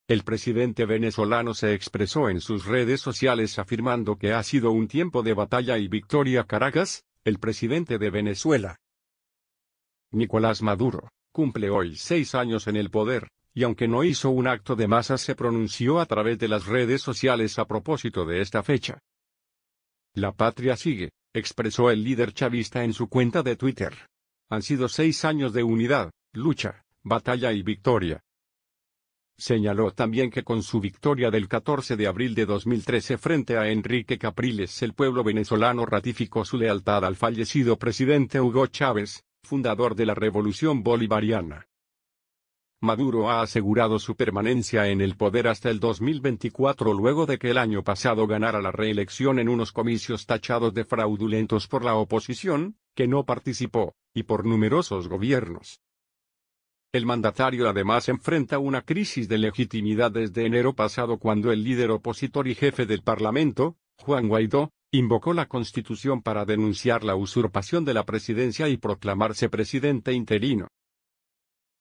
El presidente venezolano se expresó en sus redes sociales afirmando que ha sido un tiempo de batalla y victoria. Caracas, el presidente de Venezuela, Nicolás Maduro, cumple hoy 6 años en el poder, y aunque no hizo un acto de masas se pronunció a través de las redes sociales a propósito de esta fecha. La patria sigue, expresó el líder chavista en su cuenta de Twitter. Han sido 6 años de unidad, lucha, batalla y victoria. Señaló también que con su victoria del 14 de abril de 2013 frente a Enrique Capriles el pueblo venezolano ratificó su lealtad al fallecido presidente Hugo Chávez, fundador de la Revolución Bolivariana. Maduro ha asegurado su permanencia en el poder hasta el 2024 luego de que el año pasado ganara la reelección en unos comicios tachados de fraudulentos por la oposición, que no participó, y por numerosos gobiernos. El mandatario además enfrenta una crisis de legitimidad desde enero pasado cuando el líder opositor y jefe del Parlamento, Juan Guaidó, invocó la Constitución para denunciar la usurpación de la presidencia y proclamarse presidente interino.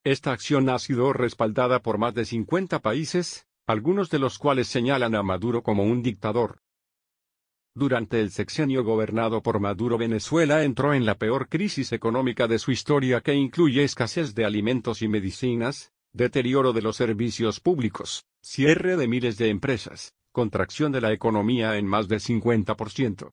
Esta acción ha sido respaldada por más de 50 países, algunos de los cuales señalan a Maduro como un dictador. Durante el sexenio gobernado por Maduro, Venezuela entró en la peor crisis económica de su historia, que incluye escasez de alimentos y medicinas, deterioro de los servicios públicos, cierre de miles de empresas, contracción de la economía en más del 50%.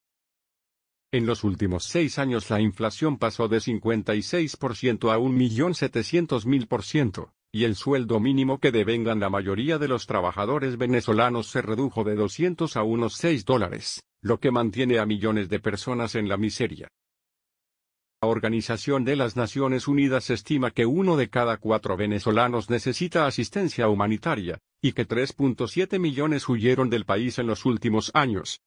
En los últimos 6 años la inflación pasó de 56% a 1.700.000%, y el sueldo mínimo que devengan la mayoría de los trabajadores venezolanos se redujo de 200 a unos $6, lo que mantiene a millones de personas en la miseria. La Organización de las Naciones Unidas estima que 1 de cada 4 venezolanos necesita asistencia humanitaria, y que 3.7 millones huyeron del país en los últimos años.